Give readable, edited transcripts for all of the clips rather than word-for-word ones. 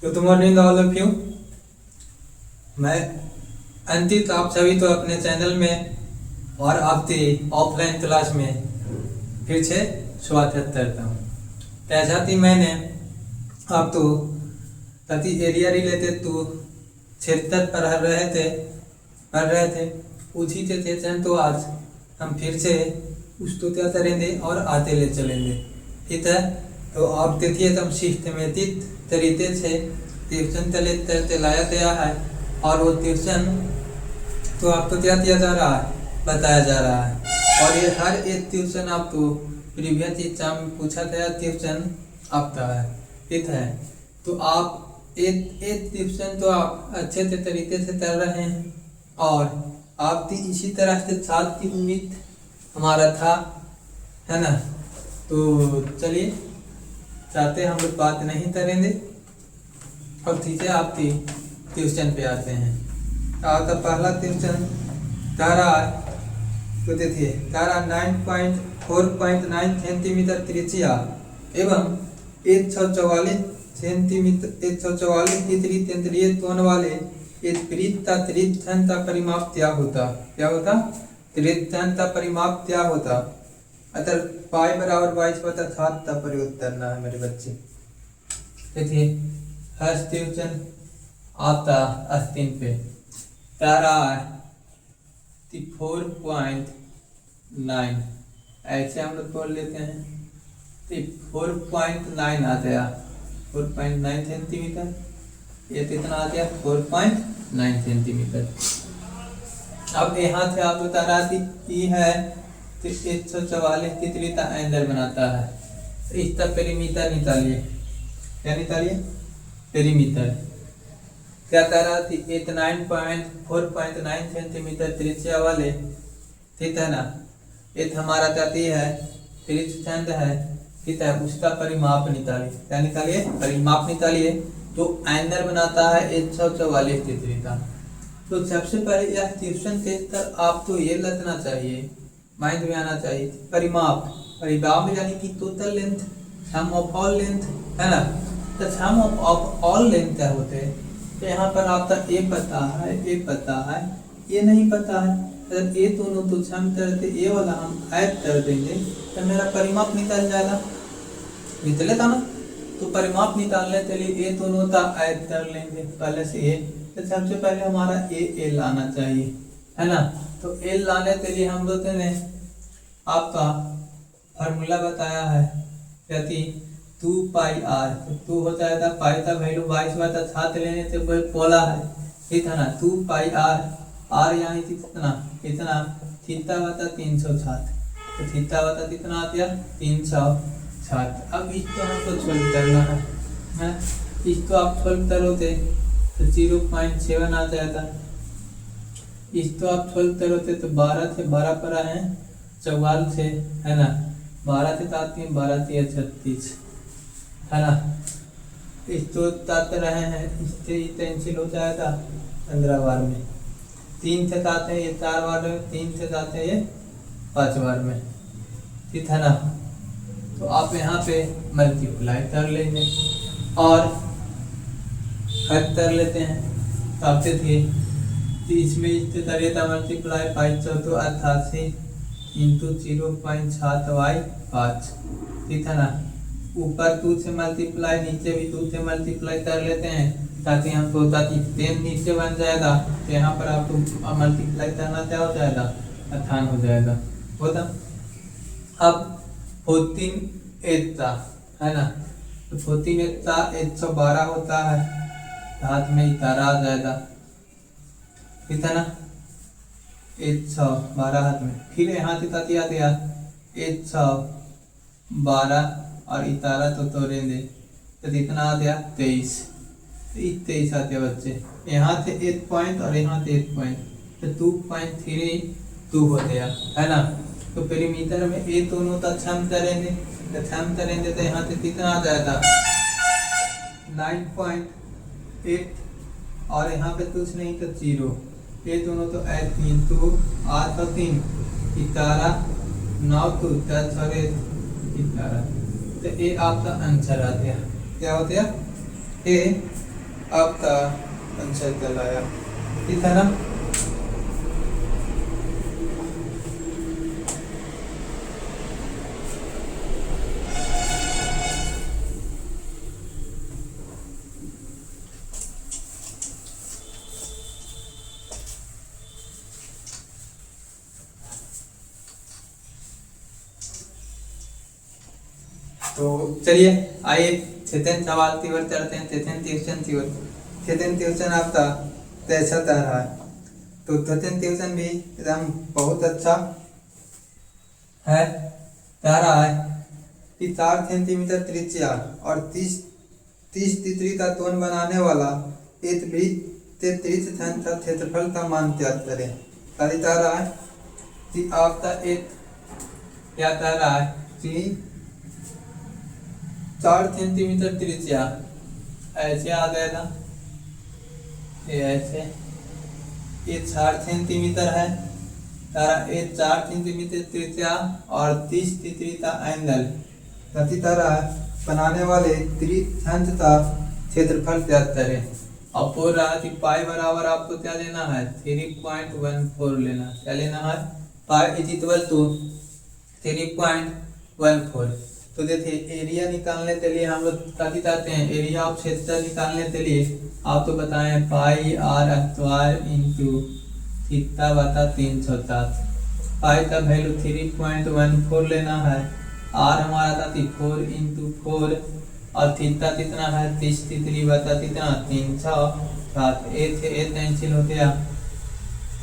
Good morning all of you. मैं अंकित, आप सभी तो अपने चैनल में और आपकी ऑफलाइन क्लास में फिर से स्वागत करता हूँ। जैसा कि मैंने आप तो प्रति एरिया रिलेटेड तो क्षेत्र पढ़ रहे थे उसी के सेशन तो आज हम फिर से उस तो क्या करेंगे और आते ले चलेंगे, ठीक है। तो आप देखिए एकदम सिस्टमेटिक तरीके से ट्यूशन चलाया गया है और वो ट्यूशन तो आपको क्या किया जा रहा है, बताया जा रहा है। और ये हर एक ट्यूशन आपको प्रीवियस एग्जाम में पूछा गया ट्यूशन आपका है, ठीक है। तो आप एक ट्यूशन तो आप अच्छे से तरीके से कर रहे हैं और आपकी इसी तरह से साथ की उम्मीद हमारा था, है ना। तो चलिए चाहते हम लोग बात नहीं करेंगे और ठीक है आपकी ट्यूशन पे आते हैं। आपका पहला ट्यूशन तारा तो देखिए तारा 9.4.9 सेंटीमीटर त्रिज्या एवं 144 सेंटीमीटर 144 तीसरी केंद्रीय कोण वाले एक वृत्त का त्रिज्या का परिमाप क्या होता त्रिज्या का परिमाप क्या होता। अतः पाई बराबर 22/7 का प्रयोग करना है मेरे बच्चे। देखिए फर्स्ट ट्यूशन आता स्क्रीन पे तारा 4.9 ऐसे हम लोग बोल लेते हैं। 4.9 आ गया, 4.9 सेंटीमीटर। ये कितना आ गया 4.9 सेंटीमीटर। अब यहाँ से आप बता रहा थी है 144 तितली का एंगल बनाता है। इसका पेरीमीटर निकालिए, क्या निकालिए पेरीमीटर। क्या कह रहा थी 4.9 सेंटीमीटर त्रिज्या वाले, ठीक है ना। एक हमारा कहती है त्रिज्या है, ठीक है, उसका परिमाप निकालिए। क्या निकालिए परिमाप निकालिए। तो एंगल बनाता है 144 डिग्री का। तो सबसे पहले यह ट्यूशन टेस्टर आपको ये लगना चाहिए, माइंड में आना चाहिए परिमाप यानी कि total length, sum of all length, है ना। तो सम ऑफ ऑल लेंथ क्या होते हैं। तो यहाँ पर आपका ए पता है, ये नहीं पता है। अगर ए दोनों तो सम करते ए वाला हम ऐड कर देंगे तो मेरा परिमाप निकल जाएगा, निकलेगा ना। तो परिमाप निकालने के लिए ए दोनों का ऐड कर लेंगे पहले से ए। तो सबसे पहले हमारा ए लाना चाहिए, है ना। तो ए लाने के लिए हम लोग ने आपका फार्मूला बताया है यदि 2 पाई आर, तो 2 हो जाएगा पाई का वैल्यू 22/7 लेने से वो बोला है, ठीक है ना। 2 पाई आर यानी कितना थीटा बता 360। तो थीटा बता कितना आ गया 360। अब इसको हमको सोल्व करना है। इसको आप सोल्व करोगे तो 0.7 आ जाएगा। इसको आप सोल्व करोगे तो 12 से 12 पर आए 44 से, है ना। 12 से 7 12 से 36, है ना। इसको तात रहे हैं, इससे कैंसिल हो जाएगा 15 बार में। 3 से 7 है ये 4 बार में, 3 से 7 है ये 5 बार में, ठीक है ना। तो आप यहाँ पे मल्टीप्लाई कर लेंगे और हद कर लेते हैं। तो आप देखिए तो इसमें इससे करिएगा मल्टीप्लाई 588 इंटू 0.7/5, ठीक है ना। ऊपर 2 से मल्टीप्लाई, नीचे भी 2 से मल्टीप्लाई कर लेते हैं ताकि हमको 10 नीचे बन जाएगा। तो यहाँ पर आपको मल्टीप्लाई करना क्या हो जाएगा 58 हो जाएगा, होता। अब 14 एट्टा, है ना। तो 14 एट्टा 112 होता है, हाथ में इतारा आ जाएगा, ठीक है ना। 112 हाथ में, फिर यहाँ से ताती आ गया 112 और इतारा तो तोड़ेंगे तो कितना आ गया 23। 23 आते हैं बच्चे। यहाँ से 1 पॉइंट और यहाँ से 1 पॉइंट, तो 2.32 हो गया, है ना। तो पेरीमीटर में ए दोनों का क्षम करेंगे तो यहाँ से कितना आ जाएगा 9.8 और यहाँ पे कुछ नहीं तो 0। ये दोनों तो ऐड 3 तो 8 और 3 11 9 तो 10 और 11। तो ये आपका आंसर आ गया। क्या हो गया ए आपका आंसर कहलाया। ठीक है ना। तो चलिए आइए थेथेन सवाल की ओर चलते हैं। थेथेन ट्यूशन की ओर। थेथेन ट्यूशन आपका कैसा चल रहा है? तो थेथेन ट्यूशन भी एकदम बहुत अच्छा है, कह रहा है कि 4 सेंटीमीटर त्रिज्या और 30 तितली का तोन बनाने वाला एक वृत्त के त्रिज्य का क्षेत्रफल का मान ज्ञात करें। कह रहा है कि आपका एक क्या कह रहा है कि 4 सेंटीमीटर त्रिज्या ऐसे आ गया था, ये ऐसे, ये 4 सेंटीमीटर है तारा, ये 4 सेंटीमीटर त्रिज्या और 30 डिग्री का एंगल प्रति तरह बनाने वाले त्रिभुज का क्षेत्रफल ज्ञात करें। अब बोल रहा है कि पाई बराबर आपको क्या लेना है 3.14 लेना। क्या लेना है? Pi is equal to 3.14। तो देखिए एरिया निकालने के लिए हम लोग क्या चाहते हैं, एरिया ऑफ क्षेत्र निकालने के लिए आप तो बताएं पाई आर स्क्वायर इंटू थीटा बटा 360। पाई का वैल्यू 3.14 लेना है, आर हमारा था 4 इंटू 4 और थीटा कितना है 30 3 बटा कितना 360। ए कैंसिल हो गया,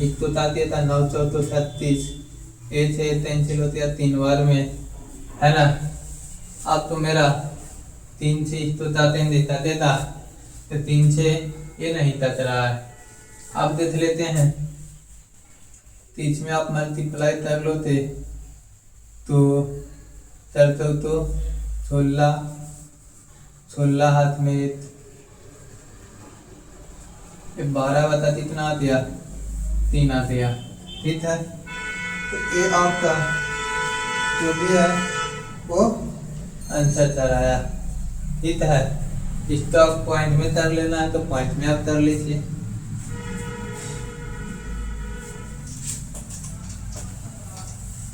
एक तो ताती था 9 4 तो 36, ए से कैंसिल हो गया 3 बार में, है ना। अब तो मेरा 3 से तो ताते देता देता, तो 3 से ये नहीं टच रहा है। अब देख लेते हैं, तो इसमें आप मल्टीप्लाई कर लो थे तो चलते तो 16 हाथ में 12 बता कितना आ गया 3 आ गया। ठीक है, तो ये आपका जो भी है वो आंसर कराया। ठीक है, स्टॉक पॉइंट में कर लेना है तो पॉइंट में आप कर लीजिए।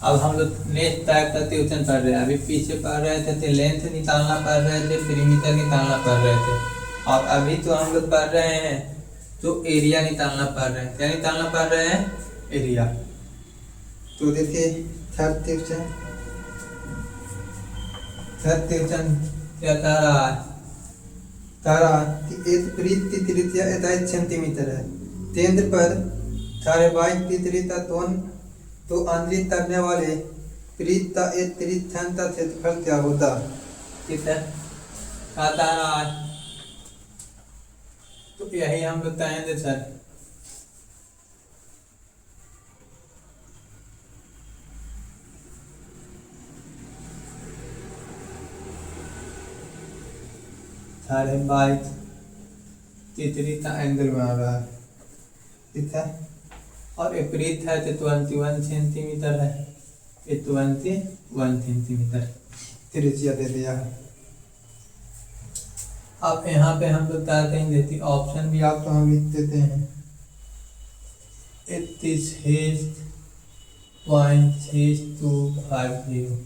अब हम लोग नेक्स्ट टाइप का ट्यूशन पढ़ रहे हैं। अभी पीछे पढ़ रहे थे तो लेंथ निकालना पढ़ रहे थे, पेरीमीटर निकालना पढ़ रहे थे, और अभी तो हम लोग पढ़ रहे हैं तो एरिया निकालना पढ़ रहे हैं। क्या निकालना पढ़ रहे हैं? एरिया। तो देखिए थर्ड ट्यूशन क्या कह रहा है? कह रहा कि एक वृत्त की त्रिज्या 1 सेंटीमीटर है, केंद्र पर 22 डिग्री का कोण तो आंतरिक करने वाले वृत्त का एक त्रिज्या का क्षेत्रफल क्या होता? ठीक है, आता रहा है तो यही हम लोग कहेंगे सर। साढ़े 22 तीसरी का एंगल बना रहा है। ठीक है, और एक वृत्त है तो 21 सेंटीमीटर है, ये 21 सेंटीमीटर त्रिज्या दे दिया है। अब यहाँ पे हम लोग क्या कहेंगे कि ऑप्शन भी आप तो हम लिख देते हैं 36.6250।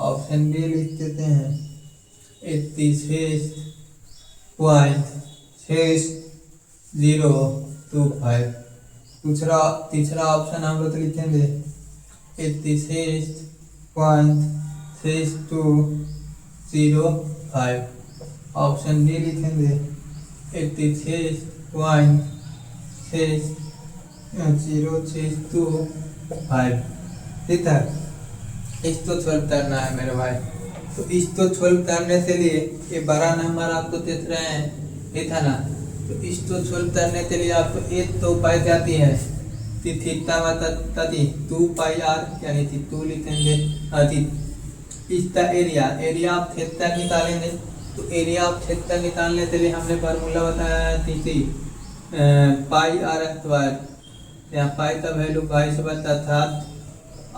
ऑप्शन बी लिख देते हैं 36.6025। तीसरा ऑप्शन हम लोग लिखेंगे 86.6205। ऑप्शन बी लिखेंगे 86.6062। ठीक है, इसको सॉल्व करना है मेरे भाई। तो इसको सॉल्व करने के लिए ये बड़ा नंबर आपको देख रहे हैं, ठीक है ना। तो इसको सॉल्व करने के लिए आपको एक तो पाई जाती है थीटा बटा 2 पाई आर, यानी कि 2 लिखेंगे। इसका एरिया आप थीटा निकालेंगे। तो एरिया ऑफ क्षेत्र निकालने के लिए हमने फार्मूला बताया थी पाई आर स्क्वायर। यहाँ पाई का वैल्यू 22/7,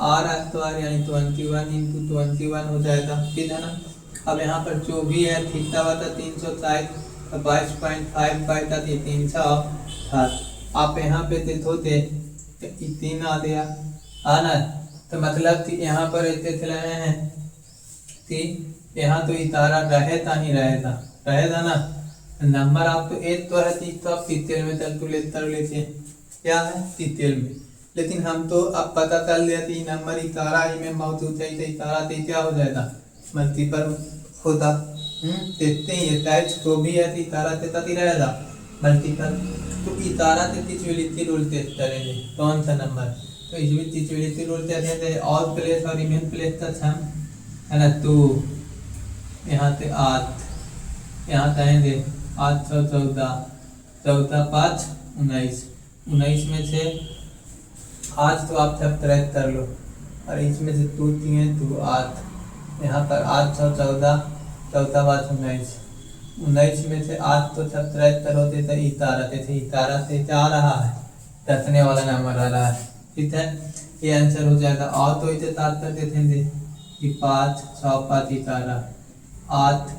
आर स्क्वायर यानी 21 × 21 हो जाएगा। ठीक है ना। अब यहाँ पर जो भी है थीटा बटा 360 तो 22.5 पाई था 307। आप यहाँ पे थे होते तो 3 आ गया आना, तो मतलब कि यहाँ पर इतने थे रहे हैं कि यहाँ तो इतारा रहेता नहीं रहेगा ना। नंबर आप तो एक तो है तो आप तीतेल में तर लेते क्या है तीतेल में, लेकिन हम तो अब पता चल गया कि नंबर इतारा ही में मौजूद है तो इतारा तो क्या हो जाएगा मल्टीपल होता। देखते ही अटैच तो भी है तो इतारा ते तती रहेगा मल्टीपल, तो इतारा ते तीसरी रूल टेस्ट करेंगे कौन सा नंबर, तो इसमें तीसरी रूल टेस्ट है ऑल प्लेस और इवन प्लेस तक हम है ना। तो यहाँ से 8 यहाँ कहेंगे 8 6 14 14 5 19 में से 8 तो आप सब ट्रैक कर लो और इसमें से 2 3 तो 8, यहाँ पर 8 6 14 14 5 19 में से 8 तो सब ट्रैक करोगे तो इतारा से जा रहा है दसने वाला नंबर आ रहा है, ठीक है ये आंसर हो जाएगा। और तो इसे तार कर देते थे कि 5 6 5 इतारा 8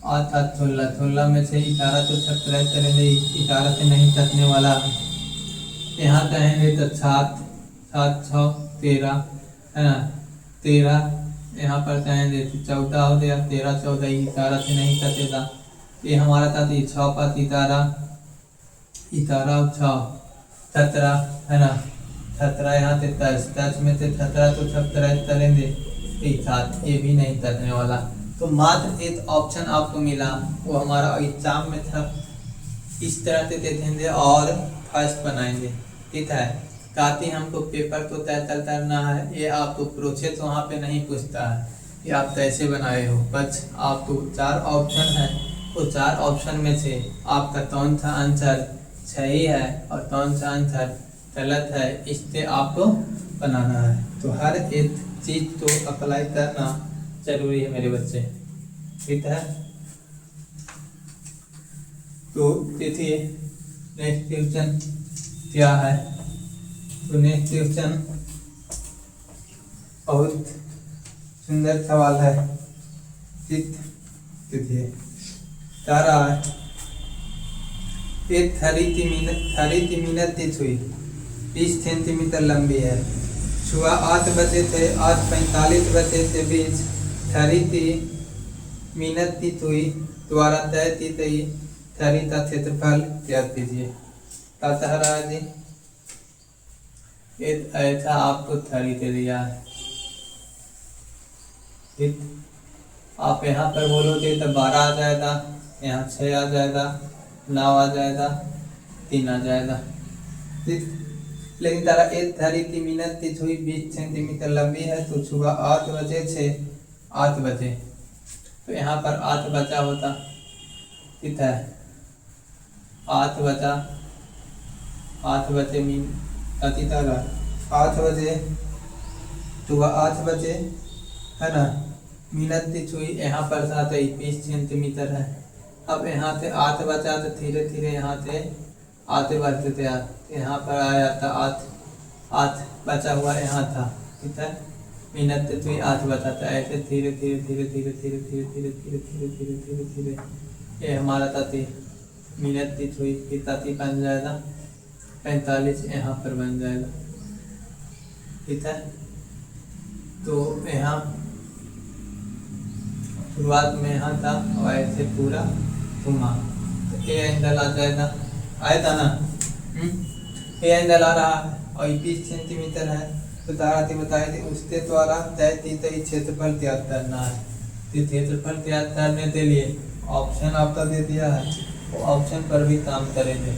8 8 16 में से इतारा तो सब ट्रैक करेंगे इतारा से नहीं कटने वाला है। यहाँ कहेंगे तो 7 7 6 13 है ना 13, यहाँ पर कहेंगे 14 हो गया 13 14 इतारा से नहीं कटेगा। ये हमारा था 6 5 इतारा 6 17 है ना 17, यहाँ से 10 में से 17 तो सब ट्रैक करेंगे 7, ये भी नहीं करने वाला। तो मात्र एक ऑप्शन आपको मिला वो हमारा एग्जाम में था, इस तरह से देखेंगे और फर्स्ट बनाएंगे, ठीक है ताकि हमको पेपर को तय करना है। ये आपको प्रोसेस वहाँ पे नहीं पूछता है कि आप कैसे बनाए हो, बस आपको 4 ऑप्शन है, वो 4 ऑप्शन में से आपका कौन सा आंसर सही है और कौन सा आंसर गलत है इससे आपको बनाना है। तो हर एक चीज़ को अप्लाई करना जरूरी है मेरे बच्चे, ठीक है। तो देखिए नेक्स्ट क्वेश्चन क्या है, तो नेक्स्ट क्वेश्चन बहुत सुंदर सवाल है, ठीक देखिए क्या रहा है। एक खरीद मिनट तीस हुई 20 सेंटीमीटर लंबी है, सुबह 8 बजे से 8:45 बजे के बीच खरीद मिनट तीस हुई द्वारा तय की गई खरीद का क्षेत्रफल ज्ञात कीजिए। रहा जी एक ऐसा आपको थरी दे दिया है, ठीक आप यहाँ पर बोलोगे तो 12 आ जाएगा, यहाँ 6 आ जाएगा, 9 आ जाएगा, 3 आ जाएगा, ठीक। लेकिन तारा एक थरी की मिनट तीस हुई 20 सेंटीमीटर लंबी है, तो सुबह 8 बजे से 8 बजे, तो यहाँ पर 8 बचा होता, ठीक है 8 बचा 8 बजे अति तारा 8 बजे सुबह 8 बजे है ना, मिनट तीस हुई यहाँ पर था तो 20 सेंटीमीटर है। अब यहाँ से 8 बचा तो धीरे धीरे यहाँ से आते बढ़ते थे, यहाँ पर आया था 8 बचा हुआ यहाँ था, ठीक है मिनट तीस हुई 8 बचा था, ऐसे धीरे धीरे धीरे धीरे धीरे धीरे धीरे धीरे धीरे धीरे धीरे धीरे ये हमारा ताती मिनट तीस हुई, फिर ताती बन जाएगा 45 यहाँ पर बन जाएगा, ठीक है। तो यहाँ शुरुआत में यहाँ था और ऐसे पूरा घुमा तो ए एंगल आ जाएगा, आया था ना ए एंगल आ रहा है और 20 सेंटीमीटर है, तो तारा थी बताए थे उसके द्वारा तय की गई क्षेत्रफल ज्ञात करना है। तो क्षेत्रफल ज्ञात करने के लिए ऑप्शन आपका दे दिया है, वो ऑप्शन पर भी काम करेंगे।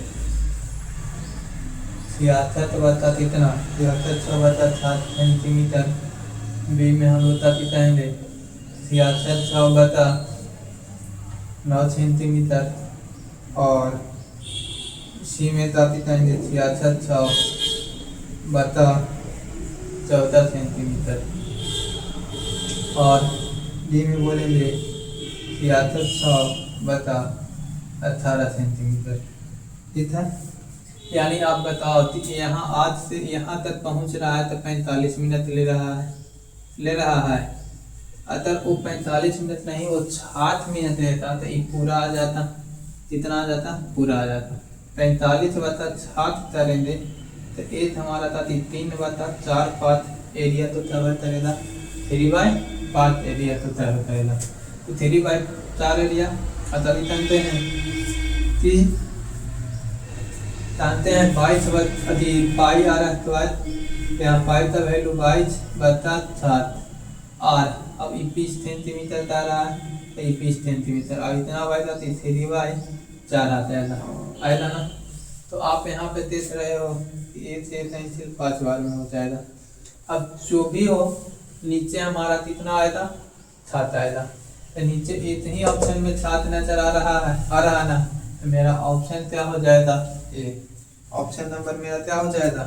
66 बता कितना 66 सेंटीमीटर, बी में हम होता कहेंगे 66 बता 9 सेंटीमीटर, और सी में ताती कहेंगे 66 बता 14 सेंटीमीटर, और डी में बोलेंगे 66 बता 18 सेंटीमीटर, ठीक है। यानी आप बताओ कि यहाँ आज से यहाँ तक पहुँच रहा है तो 45 मिनट ले रहा है। अगर वो 45 मिनट नहीं वो 60 मिनट लेता तो ये पूरा आ जाता, कितना आ जाता, पूरा आ जाता। 45/7 करेंगे तो एथ हमारा था 3/4 एरिया तो कवर करेगा 3/5 एरिया तो कवर करेगा। तो 3/4 एरिया अतः जानते हैं कि जानते हैं 22 पाई आ रहा है तो यहाँ पाई का वैल्यू 22/7 और अब 21 सेंटीमीटर का रहा है 21 सेंटीमीटर और इतना बाई था 3/4 आ जाएगा आएगा ना। तो आप यहाँ पे देख रहे हो एक से सिर्फ 5 बार में हो जाएगा। अब जो भी हो नीचे हमारा कितना आएगा 7 आएगा। तो नीचे इतनी ऑप्शन में 7 नजर आ रहा ना, तो मेरा ऑप्शन क्या हो जाएगा ए। ऑप्शन नंबर मेरा क्या हो जाएगा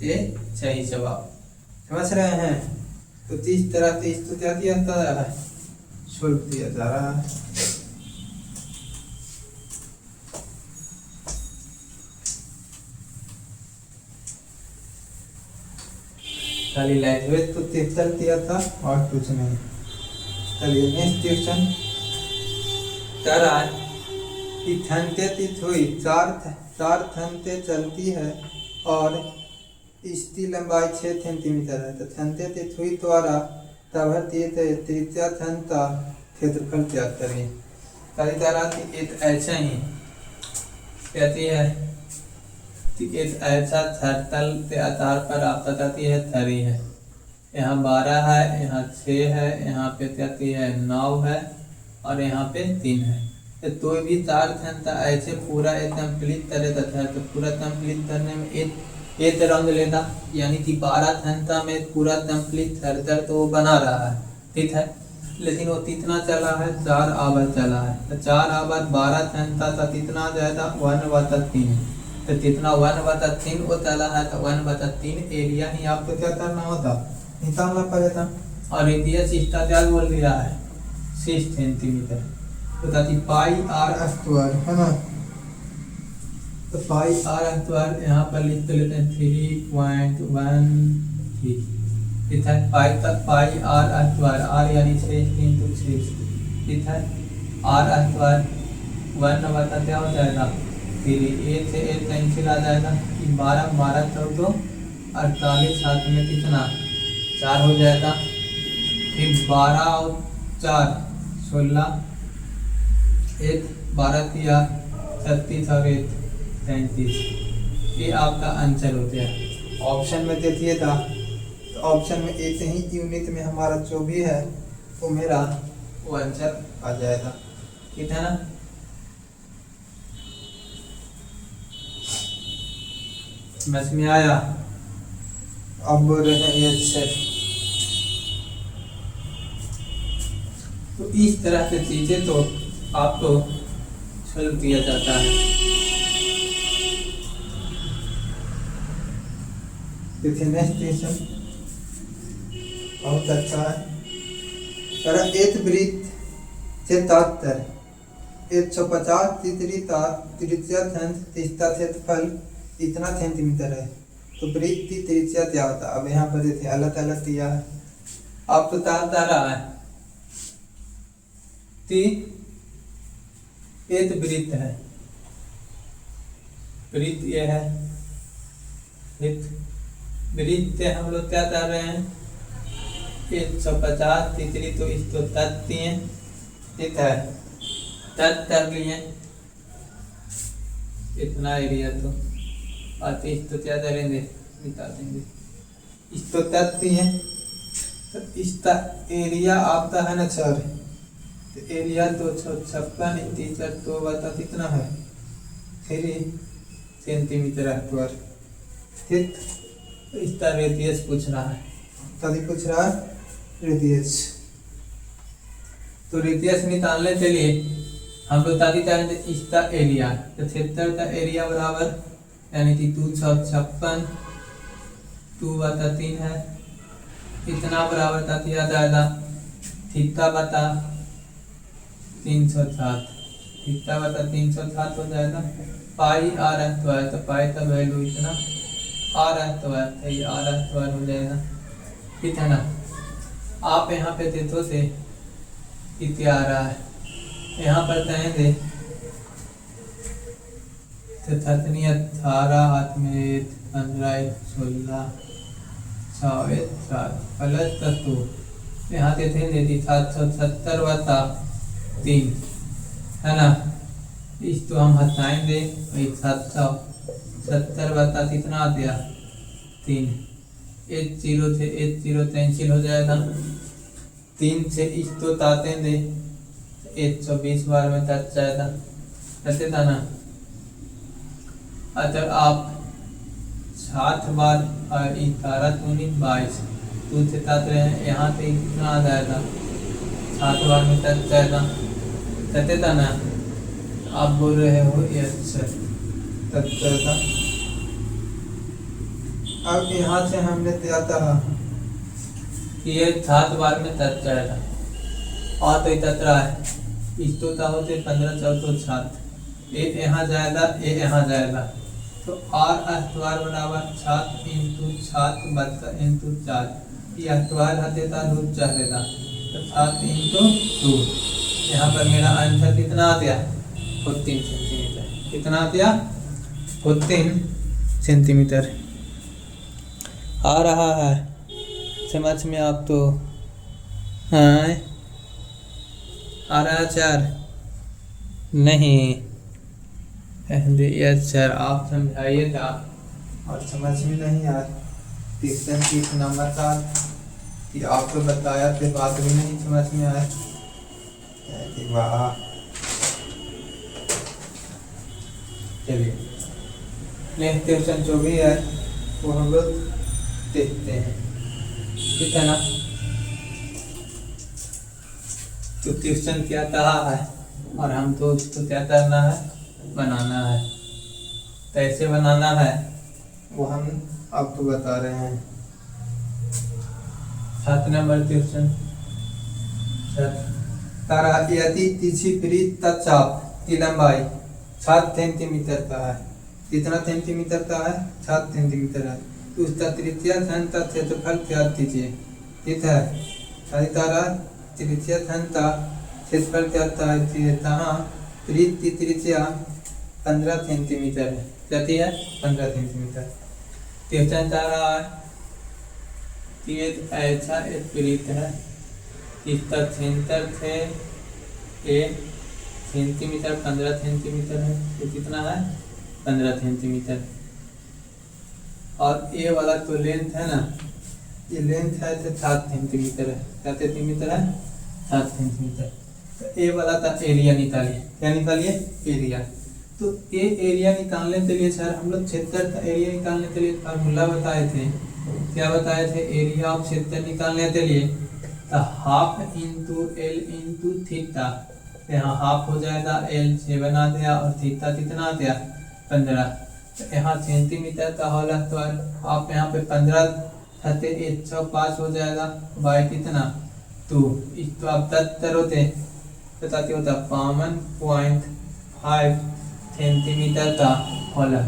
ए, सही जवाब। समझ रहे हैं। तो 30 तरह 30 तो क्या दिया जा रहा है, शुल्क दिया जा रहा है। खाली लैंग्वेज तो 73 दिया था और कुछ नहीं। चलिए नेक्स्ट क्वेश्चन क्या रहा है कि थनते तिथ हुई चार थनते चलती है और इसकी लंबाई 6 सेंटीमीटर है। तो थनते तिथ हुई द्वारा तब तृतीय थन का क्षेत्रफल त्याग करिए। कई तरह की एक ऐसा ही कहती है कि एक ऐसा सर्कल के आधार पर आप बताती है थरी है, यहाँ 12 है, यहाँ 6 है, यहाँ पे कहती है 9 है और यहाँ पे 3 है। तो भी 4 थन था ऐसे पूरा एक कंप्लीट करेगा था। तो पूरा कंप्लीट करने में एक रंग लेता यानी कि 12 थन था में पूरा कंप्लीट सर्कल तो वो बना रहा है, ठीक है। लेकिन वो कितना चला है 4 आवर चला है। तो 4 आवर 12 थन था तो कितना आ जाएगा 1/3। तो कितना 1/3 वो चला है तो 1/3 एरिया ही आपको क्या करना होता, निकालना पड़ेगा। और रेडियस इसका क्या बोल दिया है 6 सेंटीमीटर। तो ताकि पाई आर स्क्वायर है ना, तो पाई आर स्क्वायर यहाँ पर लिख लेते हैं 3.13। ठीक है, पाई आर स्क्वायर आर यानी 6 × 6 ठीक है। आर स्क्वायर 1 क्या हो जाएगा 3, 1 से 1 कैंसिल आ जाएगा कि 12 12 14 48 7 में कितना 4 हो जाएगा। फिर 12 और 4 16 1 12 किया 36 और 1 37। ये आपका आंसर हो गया। ऑप्शन में देखिए था तो ऑप्शन में एक ही यूनिट में हमारा जो भी है वो मेरा वो आंसर आ जाएगा, ठीक है ना। समझ में आया। अब बोल रहे हैं ये सेट। तो इस तरह की चीजें तो आपको सॉल्व किया जाता है। देखिए नेक्स्ट क्वेश्चन बहुत अच्छा है। एक वृत्त से तात्पर्य 150 त्रिज्या तीसरा क्षेत्रफल इतना सेंटीमीटर है। तो वृत्त की त्रिज्या क्या होता है। अब यहाँ पर देखिए अलग अलग दिया है, आपको बता रहा है कि एक वृत्त है, वृत्त ये है वृत्त हम लोग क्या कर रहे हैं 150 तीसरी तो इसको तत्व ठीक है, तत्व कर लिए इतना एरिया तो और इसको क्या करेंगे मिटा देंगे। इसको तत्व है तो इसका एरिया आपका है ना 4, तो एरिया 256 टीचर तो बता कितना है 3 सेंटीमीटर स्क्वायर, ठीक। तो इसका रेडियस पूछ रहा है, कभी पूछ रहा है रेडियस। तो रेडियस निकालने के लिए हम लोग ताकि करेंगे इसका एरिया, तो क्षेत्र का एरिया बराबर यानी कि 256 2/3 है, इतना बराबर ताकि आ जाएगा थीटा बता 360, थीटा बता 360 हो जाएगा। पाई आर स्क्वायर, तो पाई का वैल्यू इतना आर स्क्वायर, तो ये आर स्क्वायर हो जाएगा, ठीक है ना। आप यहाँ पे देखो से कितना आ रहा है, यहाँ पर कहेंगे तो थतनी 18 हाथ में 15 16 6 7 प्लस तत्व यहाँ पे थे दीदी 770 बता 3 है ना। इस तो हम हटाएंगे 770 बता कितना आ गया 3। 0 से 0 कैंसिल हो जाएगा। 3 से इस तो ताते दे 120 बार में तक जाएगा ऐसे था ना। अगर आप 7 बार और 11 दूनी 22 दूध से ताते हैं यहाँ पे कितना आ जाएगा 7 बार में तक जाएगा कहते था ना। आप बोल रहे हो ये अच्छा तक जाएगा। अब यहाँ से हमने दिया था कि ये 7 बार में तक जाएगा और तो तत्र है इस तो होते 15 14 7 ये यहाँ जाएगा ये यहाँ जाएगा तो और अस्तवार बराबर 7 इंटू 7 बत्ता इंटू 4 ये अस्तवार हतेता रूप चाहेगा तो 7 इंटू 2। यहाँ पर मेरा आंसर कितना आ गया 14 सेंटीमीटर। कितना आ गया 14 सेंटीमीटर आ रहा है समझ में आप तो। हाँ आ रहा 4 नहीं यस सर आप समझाइएगा और समझ में नहीं आ ट्यूशन की इतना बता कि आपको बताया तो बात भी नहीं समझ में आए। वाह चलिए नेक्स्ट क्वेश्चन जो भी है वो हम लोग देखते हैं ठीक है ना। तो क्वेश्चन क्या कहा है और हम तो उसको क्या करना है बनाना है। कैसे बनाना है वो हम आपको बता रहे हैं। 7 नंबर क्वेश्चन तारा यदि किसी वृत्त का चाप की लंबाई 7 सेंटीमीटर का है। कितना सेंटीमीटर का है 7 सेंटीमीटर है तो उसका तृतीय खंड का क्षेत्रफल ज्ञात कीजिए ठीक है। तारा तृतीय खंड का क्षेत्रफल क्या है कहाँ वृत्त की त्रिज्या 15 सेंटीमीटर है जाती है 15 सेंटीमीटर। क्वेश्चन चाह रहा है कि एक ऐसा एक वृत्त है इसका सेंटर थे ए सेंटीमीटर 15 सेंटीमीटर है तो कितना है 15 सेंटीमीटर और ए वाला तो लेंथ है ना ये लेंथ है तो 7 सेंटीमीटर है। क्या सेंटीमीटर है 7 सेंटीमीटर। तो ए वाला था एरिया निकालिए। क्या निकालिए एरिया। तो ए एरिया निकालने के लिए सर हम लोग क्षेत्र का एरिया निकालने के लिए फार्मूला बताए थे। क्या बताए थे एरिया ऑफ क्षेत्र निकालने के लिए तो half into L into theta. यहाँ हाफ हो जाएगा एल 7 आ गया और थीटा कितना आ गया 15। तो यहाँ सेंटीमीटर का होला तो आप यहाँ पे 15 खाते 105 हो जाएगा बाई कितना 2। इस तो आप 10 होते बताते होता 52.5 सेंटीमीटर का होला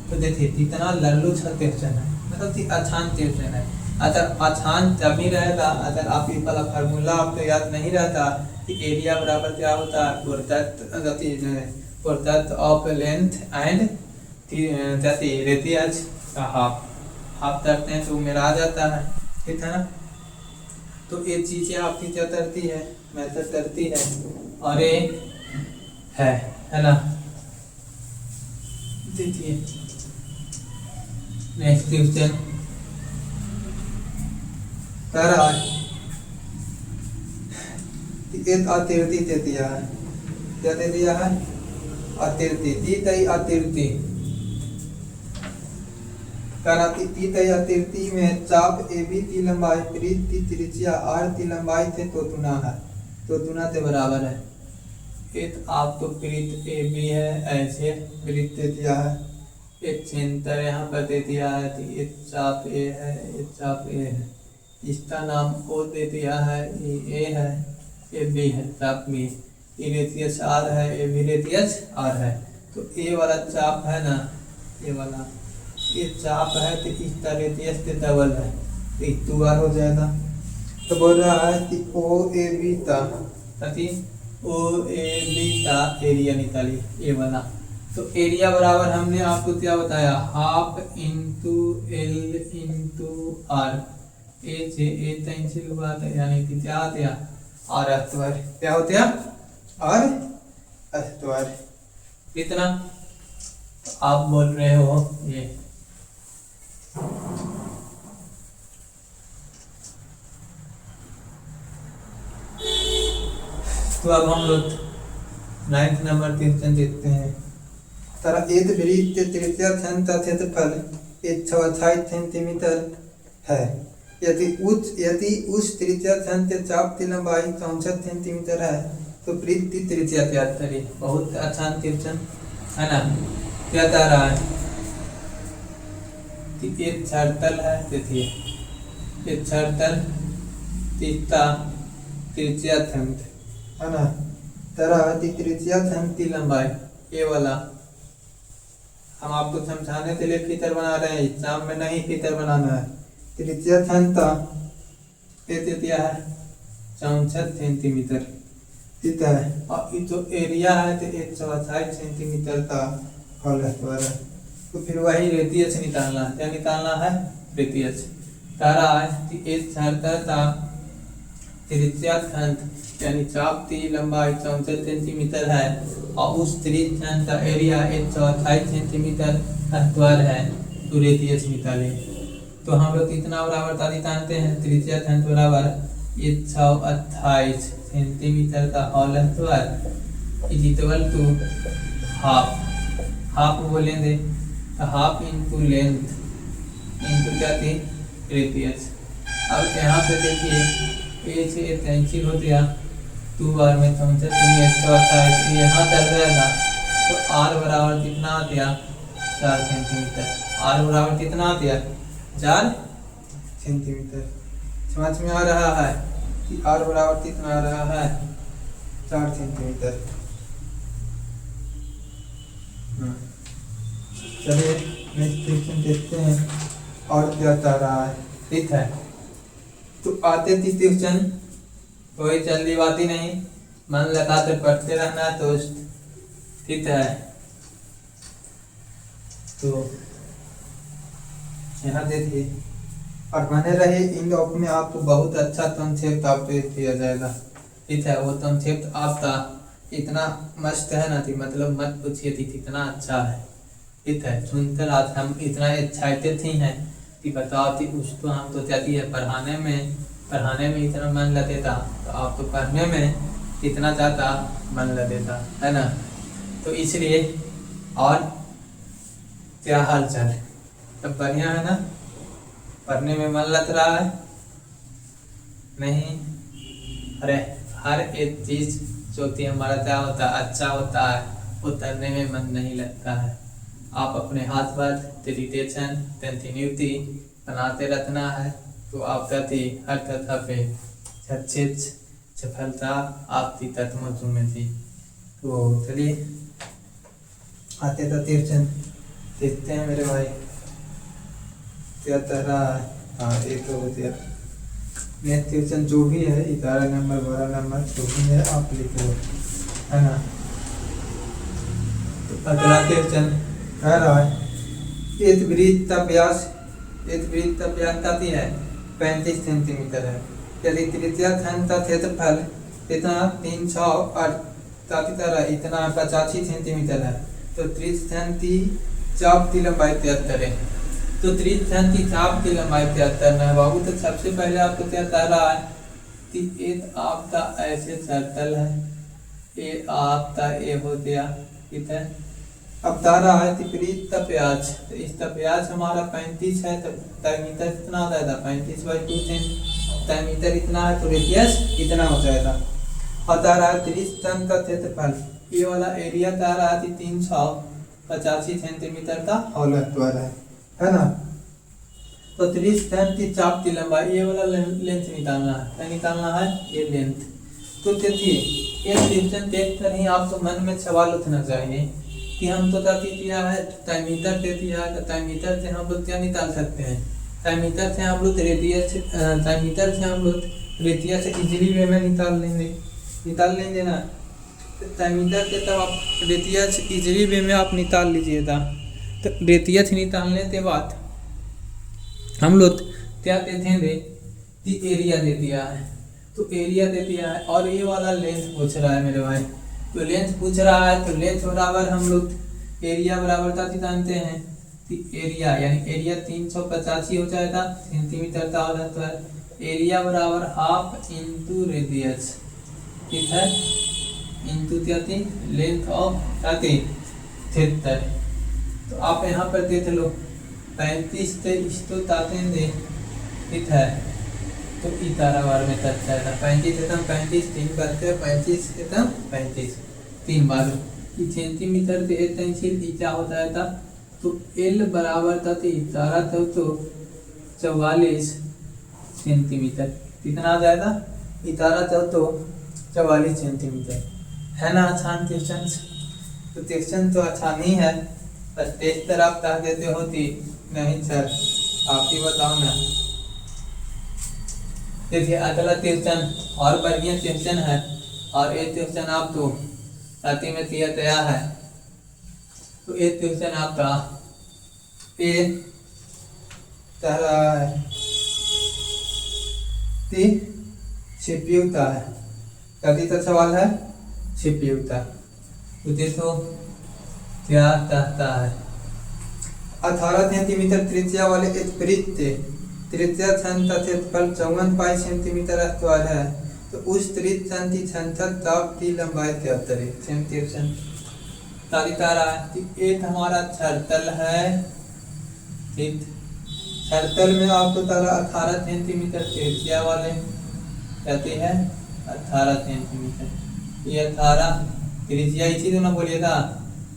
तो देखिए कितना लल्लू सा क्वेश्चन है मतलब कि आसान क्वेश्चन है। अगर आसान तभी रहेगा अगर आप ये वाला फार्मूला आपको याद नहीं रहता कि एरिया बराबर क्या होता है product of length and radius का हाफ करते हैं तो मेरा आ जाता है ठीक है ना। तो ये चीज़ें आपकी क्या करती है मैथड करती है और ये है ना। देखिए नेक्स्ट क्वेश्चन तारा एक अतिरती दे दिया है। क्या दे दिया है अतिरती दी तई अतिरती अतिरती में चाप ए बी की लंबाई वृत्त की त्रिज्या आर की लंबाई से तो गुना है तो गुना से बराबर है। एक आपको वृत्त ए बी है ऐसे वृत्त दे दिया है एक सेंटर यहाँ पर दे दिया है तो एक चाप ए है एक चाप ए है इसका नाम ओ दे दिया है ये ए है ये बी है चाप बी ये रेडियस आर है ये भी रेडियस आर है। तो ए वाला चाप है ना ये वाला ये चाप है तो इसका रेडियस के डबल है तो 2r हो जाएगा। तो बोल रहा है कि ओ ए बी का एरिया निकालिए ए वाला तो एरिया बराबर हमने आपको क्या बताया, half into L into R. ए तैंसी बात है, यानी कि क्या होता है आर स्क्वायर, क्या होता है आर स्क्वायर इतना। तो आप बोल रहे हो ये तो अब हम लोग 9th नंबर क्वेश्चन देखते हैं। तारा एक वृत्त त्रिज्या घन का क्षेत्रफल 128 सेंटीमीटर है। यदि उस त्रिज्या घन के चाप की लंबाई 64 सेंटीमीटर है तो वृत्त की त्रिज्या क्या करें। बहुत आसान क्वेश्चन है ना। क्या कह रहा है कि एक सर्कल है, देखिए एक सर्कल तीसरा त्रिज्या घन है ना। तरह त्रिज्या घन की लंबाई ये वाला हम आपको समझाने के लिए फिगर बना रहे हैं, एग्जाम में नहीं फिगर बनाना है। त्रिज्या घनता ये दिया है 64 सेंटीमीटर ठीक है, और ये जो एरिया है तो 128 सेंटीमीटर का होल स्क्वायर है। तो फिर वही रेडियस निकालना है, क्या निकालना है रेडियस। कह रहा है कि एक सर्कल का त्रिज्या घन यानी चाप की लंबाई 64 सेंटीमीटर है और उस त्रिज्या घन का एरिया 128 सेंटीमीटर स्क्वायर है, तो रेडियस निकाले। तो हम लोग कितना बराबर तारीख जानते हैं, त्रिज्या घन बराबर 128 सेंटीमीटर का whole square is equal to half बोलेंगे तो हाफ इंटू लेंथ इंटू क्या थी रेडियस। अब यहाँ पे देखिए ए से कैंसिल हो गया, 2 बार में 64 128 यहाँ चल जाएगा तो आर बराबर कितना आ गया 4 सेंटीमीटर। आर बराबर कितना आ गया 4 सेंटीमीटर। समझ में आ रहा है कि आर बराबर कितना आ रहा है 4 सेंटीमीटर। चलिए नेक्स्ट क्वेश्चन देखते हैं और क्या कह रहा है ठीक है। तो आते थी क्वेश्चन, कोई जल्दी बाती नहीं, मन लगाकर पढ़ते रहना दोस्त ठीक है। तो यहाँ देखिए और बने रहे इन अपने आप को बहुत अच्छा संक्षेप आपको दिया जाएगा ठीक है। वो संक्षेप आपका इतना मस्त है ना कि मतलब मत पूछिए थी कितना अच्छा है ठीक है। सुनकर आज हम इतना एक्साइटेड ही हैं कि बताओ कि उसको हम तो चाहती है पढ़ाने में इतना मन लगेगा तो आप तो पढ़ने में कितना ज़्यादा मन लगेगा है ना। तो इसलिए और क्या हाल चाल सब बढ़िया है ना, पढ़ने में मन लग रहा है नहीं। अरे हर एक चीज़ जो कि हमारा क्या होता है अच्छा होता है वो करने में मन नहीं लगता है। आप अपने हाथ पर डेडिकेशन कंटिन्यूटी बनाते रखना है तो आपका हर कथा पे सच्चित सफलता आपकी तत्मों में थी। तो चलिए आते तो तीर्चन देखते हैं मेरे भाई क्या तरह है। हाँ एक हो गया नेक्स्ट क्वेश्चन जो भी है 11 नंबर 12 नंबर जो भी है आप लिखो है ना। तो अगला क्वेश्चन कह रहा है एक वृत्त का व्यास काफी है 35 सेंटीमीटर है। यदि त्रिज्या घन का क्षेत्रफल इतना 338 इतना 85 सेंटीमीटर है तो त्रिज्या घन की चाप की लंबाई तय करें। तो त्रिज्या घन की चाप की लंबाई तय करना है बाबू। तो सबसे पहले आपको क्या कह रहा है कि एक आपका ऐसे सर्कल है, ये आपका ए हो गया ठीक है। अब बता रहा है कि वृत्त का व्यास, तो इसका व्यास हमारा 35 है तो डायमीटर कितना हो जाएगा 35/2 डायमीटर इतना है तो रेडियस इतना हो जाएगा। और बता रहा है 30 टन का क्षेत्रफल, ये वाला एरिया बता रहा है कि 385 सेंटीमीटर का होल स्क्वायर है ना। तो 30 टन की चाप की लंबाई, ये वाला लेंथ निकालना है, क्या निकालना है ये लेंथ। तो देखिए ये क्वेश्चन देख कर ही आपको मन में सवाल उठना चाहिए कि हम तो दिया है डायमीटर दे दिया है तो डायमीटर से हम लोग क्या निकाल सकते हैं, डायमीटर से हम लोग रेडियस इजीली वे में निकाल लेंगे ना। मीटर के तब आप रेडियस इजली वे में आप निकाल लीजिएगा। तो रेडियस निकालने के बाद हम लोग क्या देते थे कि एरिया दे दिया है, तो एरिया दे दिया है और ये वाला लेंथ पूछ रहा है मेरे भाई। तो लेंथ पूछ रहा है तो लेंथ बराबर हम लोग एरिया बराबर था जानते हैं कि एरिया यानी एरिया 385 हो जाएगा सेंटीमीटर का हो जाता है। एरिया बराबर हाफ इंटू रेडियस, ठीक है, इंटू त्याती लेंथ ऑफ त्याती 73। तो आप यहाँ पर देख लो 35 से इस्तो ताते दे, ठीक है, तो इतारा बार में तक जाएगा 35 से 35 3 करते हैं 35 से 35 3 बार सेंटीमीटर से एक क्या हो जाएगा। तो एल बराबर था तो इतारा था तो 44 सेंटीमीटर, कितना आ जाएगा, इतारा था तो 44 सेंटीमीटर, है ना आसान क्वेश्चन। तो क्वेश्चन तो अच्छा नहीं है, बस टेस्ट तरफ कह देते होती नहीं सर आप ही बताओ ना। देखिए अगला क्वेश्चन और बढ़िया क्वेश्चन है और ये क्वेश्चन आप तो राति में दिया गया है। तो ये क्वेश्चन आपका ये तरह है छिपयुक्ता है, कभी तो सवाल है छिपयुक्ता। तो देखो क्या कहता है, 18 सेंटीमीटर त्रिज्या वाले एक वृत्त त्रिज्या क्षमता क्षेत्रफल 54 सेंटीमीटर अस्तवाल है। तो उस त्रिज्या की क्षमता दाब की लंबाई 73 सेंटीमीटर तारा है। एक हमारा सर्कल है, ठीक, सर्कल में आपको तारा 18 सेंटीमीटर त्रिज्या वाले कहते हैं 18 सेंटीमीटर, ये 18 त्रिज्या इसी दोनों बोलिएगा।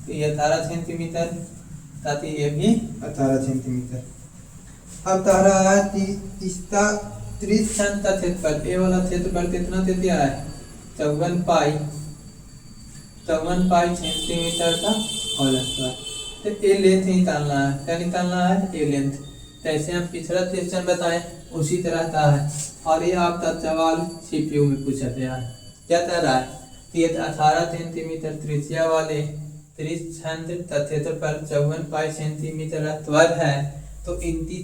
तो ये 18 सेंटीमीटर ताकि ये भी 18 सेंटीमीटर। अब तारा है इसका त्रिज्या का क्षेत्रफल, ये वाला क्षेत्रफल कितना दे दिया है 54 पाई सेंटीमीटर का होल स्क्वायर। तो ये लेंथ निकालना है, क्या निकालना है, ये लेंथ। जैसे हम पिछला क्वेश्चन बताएं उसी तरह का है और ये आपका सवाल सीपीयू में पूछा गया है। क्या कह रहा है कि ये 18 सेंटीमीटर त्रिज्या वाले त्रिज्या क्षेत्रफल 54 पाई सेंटीमीटर अस्तवाल है। तो इनकी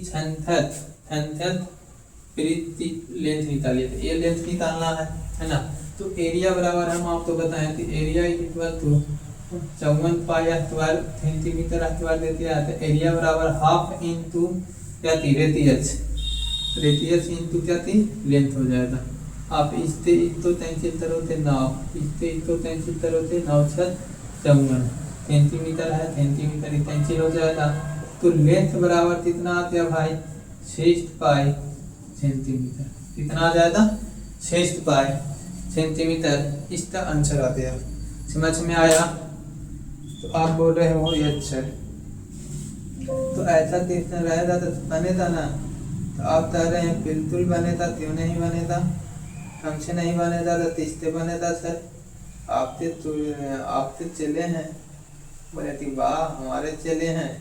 लेंथ निकालिए, तो ये लेंथ निकालना है ना। तो एरिया बराबर हम आपको बताएं कि एरिया इक्वल टू 54 पाई अस्तवाल सेंटीमीटर अस्तवाल देती है। तो एरिया बराबर हाफ इंटू क्या थी रेडियस इंटू क्या थी लेंथ हो जाएगा। आप इससे इसको कैंसिल करो थे 9, इससे इसको कैंसिल करो थे 9 6 54 सेंटीमीटर है, सेंटीमीटर कैंसिल हो जाएगा। तो लेंथ बराबर कितना आ गया भाई 60 पाई सेंटीमीटर, कितना आ जाएगा 60 पाई सेंटीमीटर, इसका आंसर आ गया। समझ में आया। तो आप बोल रहे हो ये अच्छा, तो ऐसा क्वेश्चन रहेगा तो बनेगा ना। तो आप कह रहे हैं बिल्कुल बनेगा, क्यों नहीं बनेगा, हमसे नहीं बनेगा तो तीसरे बनेगा सर। आपसे चले हैं, बोले कि वाह हमारे चले हैं,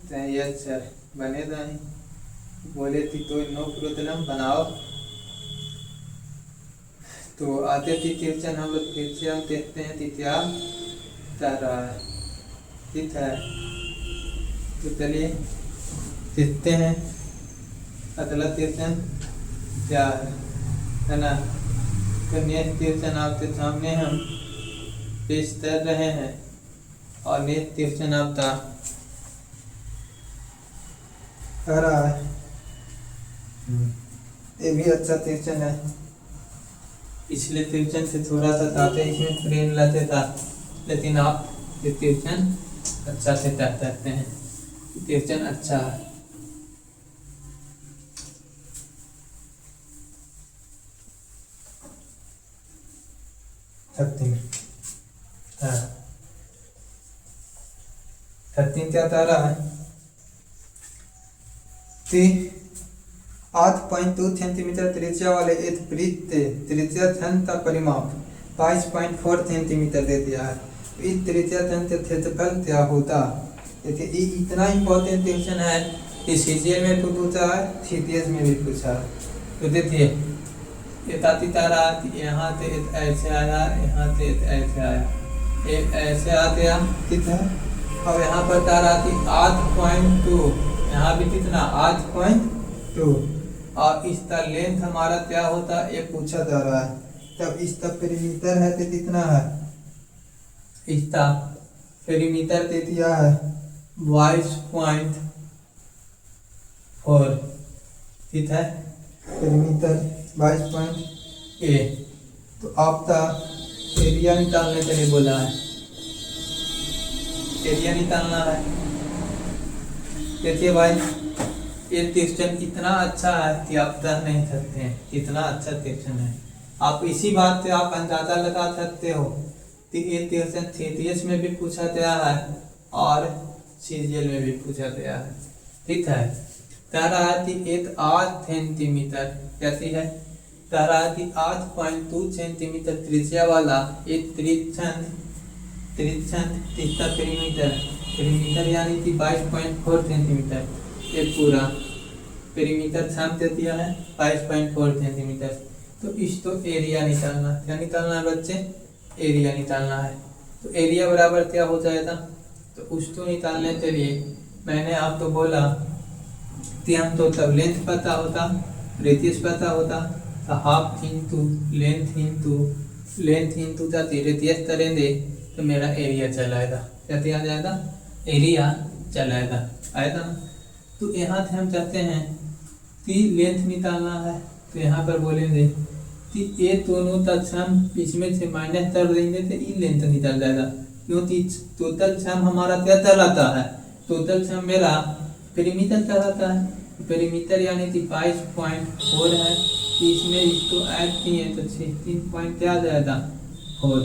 तो यस सर बनेगा ही। बोले थी तो नो प्रॉब्लम बनाओ। तो आते थी क्वेश्चन हम लोग फिर से हम देखते हैं कि क्या कह रहा है, ठीक है। तो चलिए देखते हैं अगला क्वेश्चन क्या है ना। तो नेक्स्ट क्वेश्चन आपके सामने हम पेश कर रहे हैं और नेक्स्ट क्वेश्चन आपका कह रहा है, ये भी अच्छा क्वेश्चन है। पिछले क्वेश्चन से थोड़ा सा ताते इसमें फ्रेम लाते था, लेकिन आप ये क्वेश्चन अच्छा से कर सकते हैं, क्वेश्चन अच्छा है। थर्टीन क्या कह रहा है, 8.2 सेंटीमीटर त्रिज्या वाले एक वृत्त त्रिज्या घन का परिमाप 22.4 सेंटीमीटर दे दिया है। इस त्रिज्या घन का क्षेत्रफल क्या होता। देखिए ये इतना इम्पोर्टेंट क्वेश्चन है कि सीजीएल में भी पूछा है, सीटीएस में भी पूछा है। तो देखिए ये ताती तारा यहाँ से ऐसे आया, यहाँ से ऐसे आया, ये ऐसे आते हैं कितना। अब यहाँ पर तारा आती 8.2, यहाँ भी कितना 8.2, और इसका लेंथ हमारा क्या होता है ये पूछा जा रहा है। तब इसका पेरीमीटर है तो कितना है, इसका पेरीमीटर दे दिया है 22.4, ठीक है, पेरीमीटर 22.8। तो आपका एरिया निकालने के लिए बोला है, एरिया निकालना है। देखिए भाई ये क्वेश्चन इतना अच्छा है कि आप कह नहीं सकते हैं, इतना अच्छा क्वेश्चन है। आप इसी बात से आप अंदाजा लगा सकते हो कि ये क्वेश्चन थीसिस में भी पूछा गया है और सीजीएल में भी पूछा गया है, ठीक है। कह रहा है कि एक 8 सेंटीमीटर कैसी है, कह रहा है कि 8.2 सेंटीमीटर त्रिज्या वाला एक तीसरा पेरीमीटर यानी कि 22.4 सेंटीमीटर, ये पूरा पेरीमीटर छाप दे दिया है 22.4 सेंटीमीटर। तो इसको एरिया निकालना, क्या निकालना है बच्चे, एरिया निकालना है। तो एरिया बराबर क्या हो जाएगा, तो उसको निकालने के लिए मैंने आपको बोला कि हम तो तब लेंथ पता होता, रेडियस पता होता, तो हाफ इंटू लेंथ इंटू जाती रेडियस करेंगे तो मेरा एरिया चला आएगा, क्या आ जाएगा, एरिया चला आएगा ना। तो यहाँ से हम चाहते हैं कि लेंथ निकालना है, तो यहाँ पर बोलेंगे कि ये दोनों तक हम इसमें से माइनस कर देंगे तो ये लेंथ निकल जाएगा, क्योंकि टोटल सम हमारा क्या कहलाता है, टोटल सम मेरा पेरीमीटर कहलाता है। पेरीमीटर यानी कि 22.4 है, इसमें इसको ऐड किए तो 16 पॉइंट क्या आ जाएगा 4,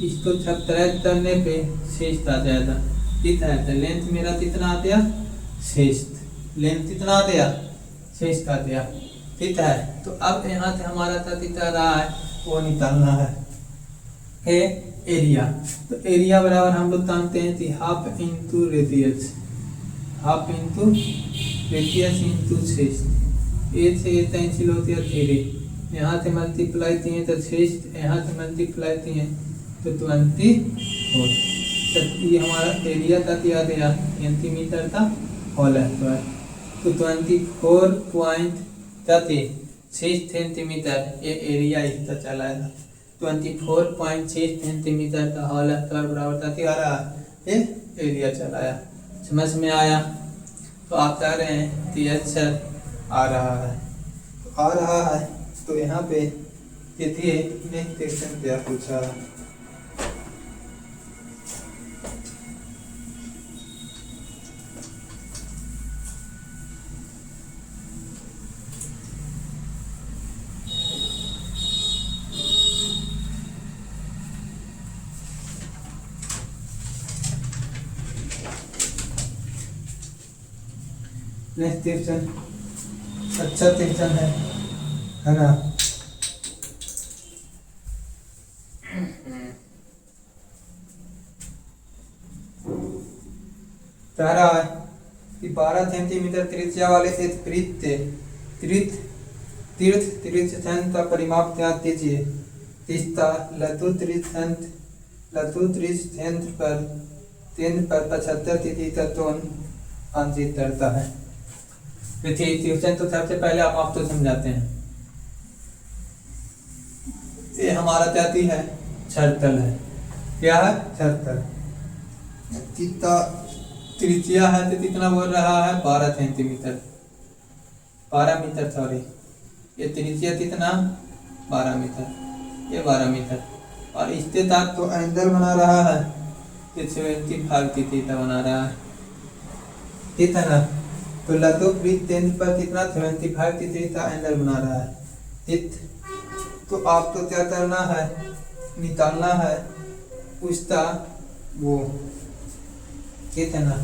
इसको सब्ट्रैक्ट करने पे 6 आ जाएगा, ठीक है। तो लेंथ मेरा कितना आ गया 6, लेंथ कितना आ गया 6 आ गया, ठीक है। तो अब यहाँ से हमारा कितना रहा है वो निकालना है एरिया। तो एरिया बराबर हम लोग जानते हैं कि half into radius, half into radius into 6, 8 से 8 कैंसिल होती है 3, यहाँ से मल्टीप्लाई किए तो 6, यहाँ से मल्टीप्लाई किए तो 24। तो ये हमारा एरिया का क्या दिया सेंटीमीटर का होल स्क्वायर, तो 24.6 सेंटीमीटर ये एरिया इसका चला है। 24.6 सेंटीमीटर का होल स्क्वायर बराबर क्या आ रहा है, ये एरिया चलाया। समझ में आया। तो आप कह रहे हैं कि अच्छा आ रहा है, आ रहा है। तो यहाँ पे देखिए नेक्स्ट क्वेश्चन क्या पूछा है। नेक्स्ट क्वेश्चन अच्छा क्वेश्चन है ना। कह रहा है कि 12 सेंटीमीटर त्रिज्या वाले एक तीर्थ छंद का परिमाप ज्ञात कीजिए। इसका लघु त्रिज्य छंद पर 75 तिथि का टोन अंकित करता है। क्वेश्चन तो सबसे पहले आपको समझाते हैं। ये हमारा जाति है छड़तल है, क्या है छड़तल। कितना त्रिज्या है तो कितना बोल रहा है 12 सेंटीमीटर, 12 मीटर सॉरी। ये त्रिज्या कितना 12 मीटर, ये 12 मीटर। और इसके साथ तो एंगल बना रहा है, ये 75 की थीटा बना रहा है, ठीक है ना। तो लघु वृत्त केंद्र पर कितना 75 की थीटा एंगल बना रहा है, ठीक। तो आपको क्या करना है, निकालना है उसका वो कितना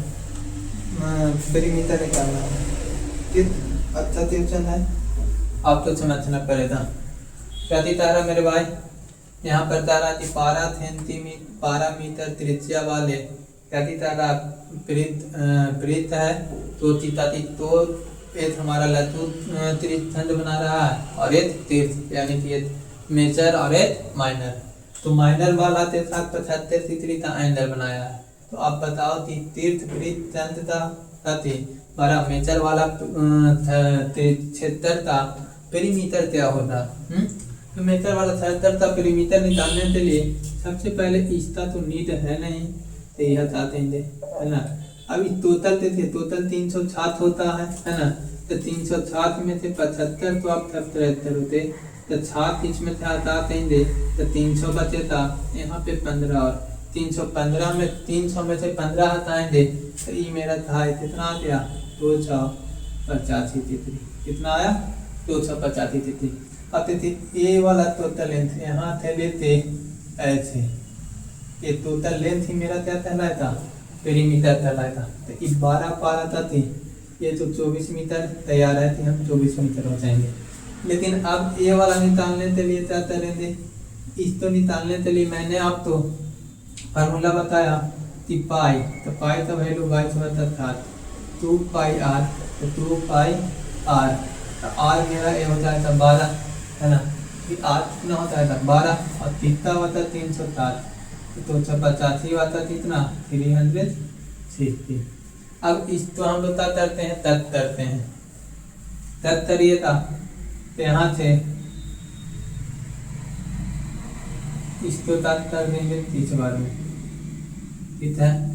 पेरीमीटर निकालना है, ठीक। अच्छा क्वेश्चन है, आप तो समझना पड़ेगा। क्या तारा मेरे भाई, यहाँ पर तारा की 12 मीटर त्रिज्या वाले क्या तारा वृत्त है। तो एक हमारा लघु त्रिखंड बना रहा है और एक तीर्थ, यानी कि एक मेजर और एक माइनर। तो माइनर वाला 75 तितली का एंगल बनाया है। तो आप बताओ कि तीर्थ वृत्त का हमारा मेजर वाला क्षेत्र का पेरीमीटर क्या होता। तो मेजर वाला क्षेत्र का पेरीमीटर निकालने के लिए सबसे पहले इसका तो नीड है नहीं, तो यह चाहते हैं, है ना। अभी टोटल टोटल 360 होता है ना। तो 360 में से 75 तो आप 73 होते, तो 6 इसमें से हटाते हैं तो 300 बचेगा। यहाँ पे 15 और 315 में 300 में से 15 हटाएंगे तो ये मेरा था कितना आ गया 285 तितली। कितना आया 285 तितली। अब तितली ए वाला टोटल लेंथ यहाँ थे लेते ऐसे, ये टोटल लेंथ ही मेरा क्या कहलाएगा पेरीमीटर कहलाएगा। तो इस 12 पार आता थी, ये तो 24 मीटर तैयार है कि हम 24 मीटर हो जाएंगे। लेकिन अब ये वाला निकालने के लिए क्या करेंगे, इसको निकालने के लिए मैंने आपको फार्मूला बताया कि पाई, तो पाई का वैल्यू 22/7 2 पाई आर, तो 2 पाई आर, तो आर मेरा ये हो जाएगा 12, है ना। फिर आर कितना होता है 12 और कितना होता है 360, तो 285 होता कितना 360। अब इसको हम लोग क्या करते हैं तक करते हैं, तक करिएगा। तो यहाँ से इसको तक कर देंगे 30 बार में, ठीक है।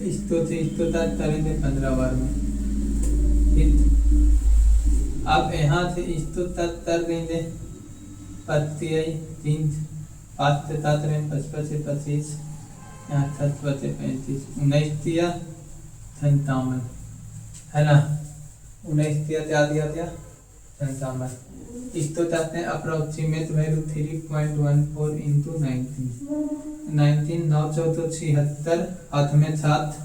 इसको से इसको तक करेंगे 15 बार में, ठीक। अब यहाँ से इसको तक कर देंगे 3 5 से 7 रहे 55 से 25, यहाँ 7 से 35, 19 दिया 57, है ना। 19 दिया क्या दिया 57। इसको चाहते हैं अप्रोक्सीमेट वैल्यू 3.14 इंटू 19 9 चौदह 76, हाथ में 7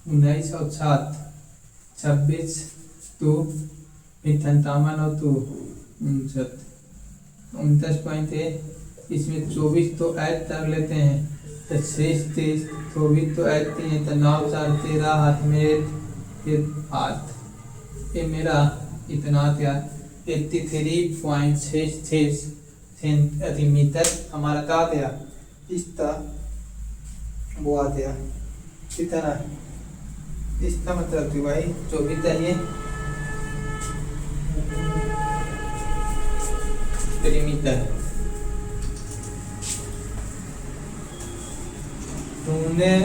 19 और 7 26 2 फिर 57 और 2 29.1। इसमें 24 तो ऐड कर लेते हैं, तो 6 23 24 तो ऐड किए तो 9 4 13, हाथ में फिर 8, ये मेरा इतना क्या 83.66 सेंटीमीटर हमारा का गया, इसका वो आ गया कितना, इसका मतलब कि भाई जो भी चाहिए पेरीमीटर। तुमने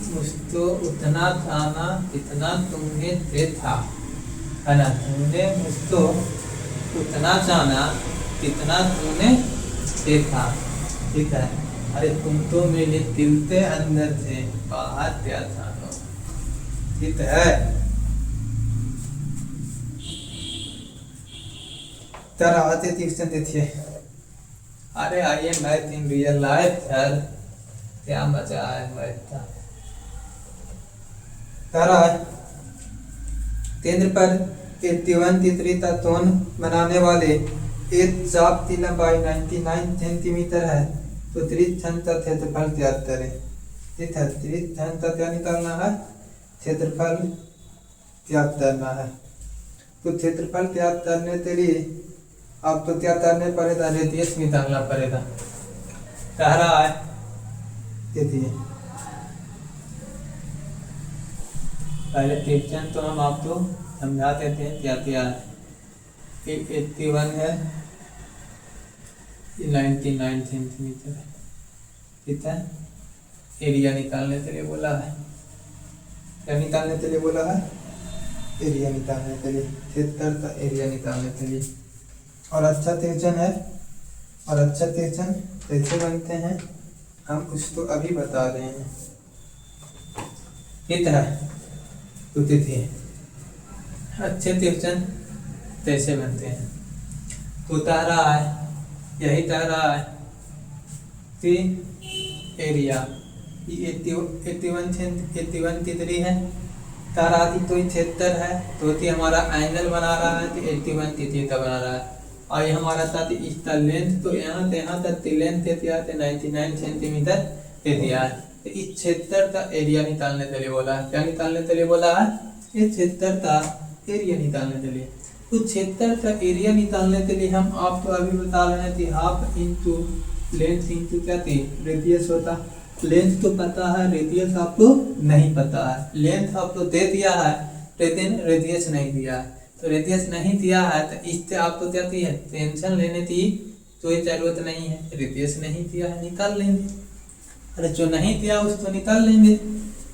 मुझको उतना जाना जितना तुमने देखा, है ना। तुमने मुझको उतना जाना कितना तुमने देखा, ठीक है। अरे तुम तो मेरे दिल के अंदर से बाहर क्या जानो, ठीक है। तरह आते ट्यूशन देखिए, अरे आइए मैथ इन रियल लाइफ यार, क्या मजा आया मैथ का। तरह केंद्र पर 81 तितली का तोन बनाने वाले एक चाप की लंबाई 99 सेंटीमीटर है, तो त्रिज्या का क्षेत्रफल ज्ञात करें, ठीक है। त्रिज्या का क्या निकालना है, क्षेत्रफल ज्ञात करना है। तो क्षेत्रफल ज्ञात करने के लिए आपको क्या करने पड़ेगा, रेडियस निकालना पड़ेगा। कह रहा है देखिए, पहले त्रिज्या तो हम आपको समझा देते हैं क्या क्या है। 81 है, 99 सेंटीमीटर है, ठीक है। एरिया निकालने के लिए बोला है, क्या निकालने के लिए बोला है, एरिया निकालने के लिए, क्षेत्र का एरिया निकालने के लिए। और अच्छा त्रिज्या है, और अच्छा त्रिज्या कैसे बनते हैं हम उसको अभी बता रहे हैं, ठीक है। तो देखिए अच्छे त्रिज्या कैसे बनते हैं, तो कह रहा है, यही कह रहा है कि एरिया 81 तितली है, ताराती तो क्षेत्र है, तो हमारा एंगल बना रहा है, तो 81 तितली का बना रहा है। और ये हमारा साथ इसका लेंथ तो यहाँ से यहाँ तक लेंथ दे दिया है 99 सेंटीमीटर दे दिया है। तो इस क्षेत्र का एरिया निकालने के लिए बोला है, क्या निकालने के लिए बोला है, ये क्षेत्र का एरिया निकालने के लिए, तो क्षेत्र का एरिया निकालने के लिए हम आपको अभी बता रहे थे हाफ इंटू लेंथ इंटू क्या थी रेडियस होता। लेंथ तो पता है, रेडियस आपको नहीं पता है। लेंथ आपको दे दिया है लेकिन रेडियस नहीं दिया है, तो रेडियस नहीं दिया है तो इससे आपको क्या थी है टेंशन लेने की तो ये जरूरत नहीं है। रेडियस नहीं दिया है निकाल लेंगे, अरे जो नहीं दिया उसको निकाल लेंगे।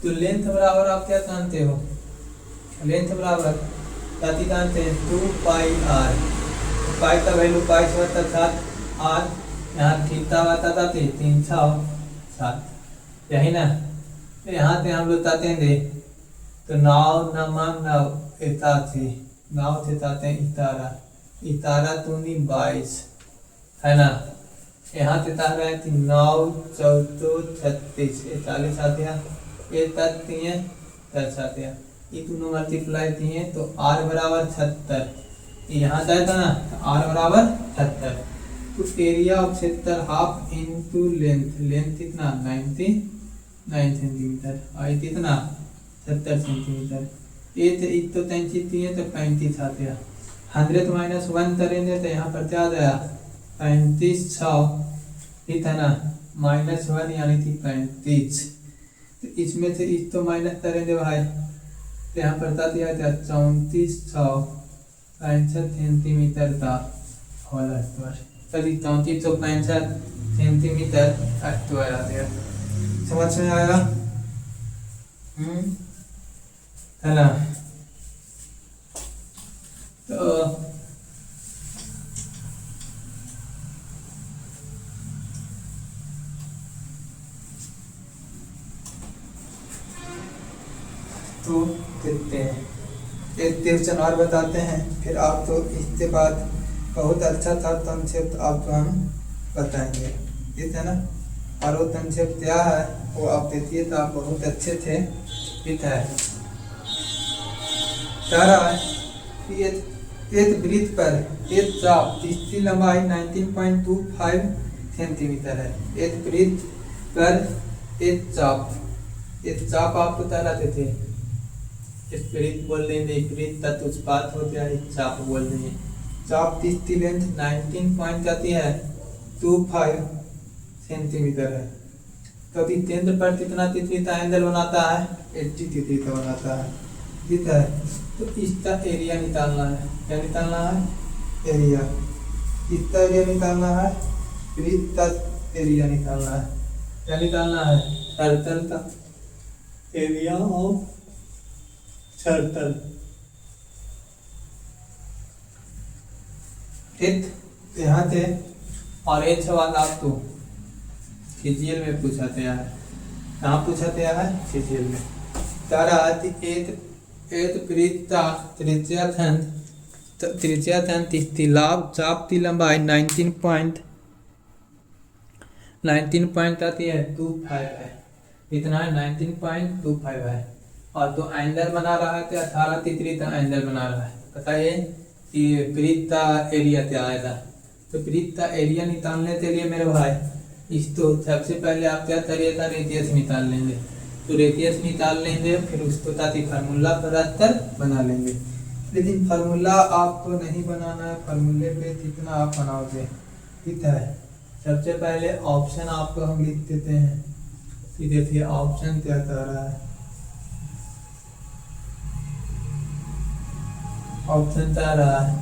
तो लेंथ बराबर आप क्या जानते हो, लेंथ बराबर क्या जानते हैं 2πr। पाई का वैल्यू पाई से होता 7 r, यहाँ थीटा बताता थे 307, यही ना। तो यहाँ से हम लोग ताते हैं तो नाव नमन नव इता थी, नाव से ताते हैं इतारा, इतारा तूनी 22 है ना। यहाँ से तार रहे थे 9 14 36 41 आते हैं, ये तत्व 10 आते हैं, ये दोनों मल्टीप्लाई दिए तो r बराबर 76। यहाँ जाएगा ना तो r बराबर 76। तो एरिया ऑफ क्षेत्र हाफ इंटू लेंथ, लेंथ कितना 99 सेंटीमीटर और कितना 70 सेंटीमीटर। ये तो 35 दिए तो 35 आते हैं, 100 माइनस 1 करेंगे तो यहाँ पर क्या आ जाएगा 35 ठीक है ना, -1 यानी कि 35। तो इसमें से इस तो माइनस करेंगे भाई तो यहाँ पर था दिया था 3465 सेंटीमीटर का whole square, sorry 3465 centimetre square आ गया। समझ में आएगा है ना। तो देखते हैं एक क्वेश्चन और बताते हैं, फिर आप तो इसके बाद बहुत अच्छा था कंसेप्ट आपको हम बताएंगे, ठीक है ना। और वो कंसेप्ट क्या है वो आप देखिए तो आप बहुत अच्छे थे, ठीक है। कह रहा है कि एक वृत्त पर एक चाप जिसकी लंबाई 19.25 सेंटीमीटर है। एक वृत्त पर एक चाप आपको कहलाते थे, स्पिरिट बोल देंगे, वृत्त तत्व उत्पाद होते हैं, चाप बोल देंगे। चाप की लेंथ 19 पॉइंट आती है 25 सेंटीमीटर है। तो अभी केंद्र पर कितना तीव्रता एंगल बनाता है 80 तीव्रता बनाता है, ठीक है। तो इसका एरिया निकालना है, क्या निकालना है एरिया, इसका एरिया निकालना है, वृत्त का एरिया निकालना है, क्या निकालना है सर्कल का एरिया ऑफ सर्कल, ठीक। यहाँ से और एक सवाल आपको फिजियल में पूछा गया है, कहाँ पूछा गया है फिजियल में। तारा एक वृत्त त्रिज्या चाप की लंबाई 19 पॉइंट आती है 25 है, इतना है 19.25 है। और तो एंगल बना रहा है 18 तीव्रता एंगल बना रहा है। बताइए कि वृत्त का एरिया क्या आएगा। तो वृत्त का एरिया निकालने के लिए मेरे भाई इस तो सबसे पहले आप क्या करिएगा रेडियस निकाल लेंगे। तो रेडियस निकाल लेंगे फिर उसको ताकि फार्मूला पर बना लेंगे। लेकिन फार्मूला आपको नहीं बनाना है, फार्मूले पे कितना आप बनाओगे, ठीक है। सबसे पहले ऑप्शन आपको हम लिख देते हैं कि देखिए ऑप्शन क्या कह रहा है। ऑप्शन क्या रहा है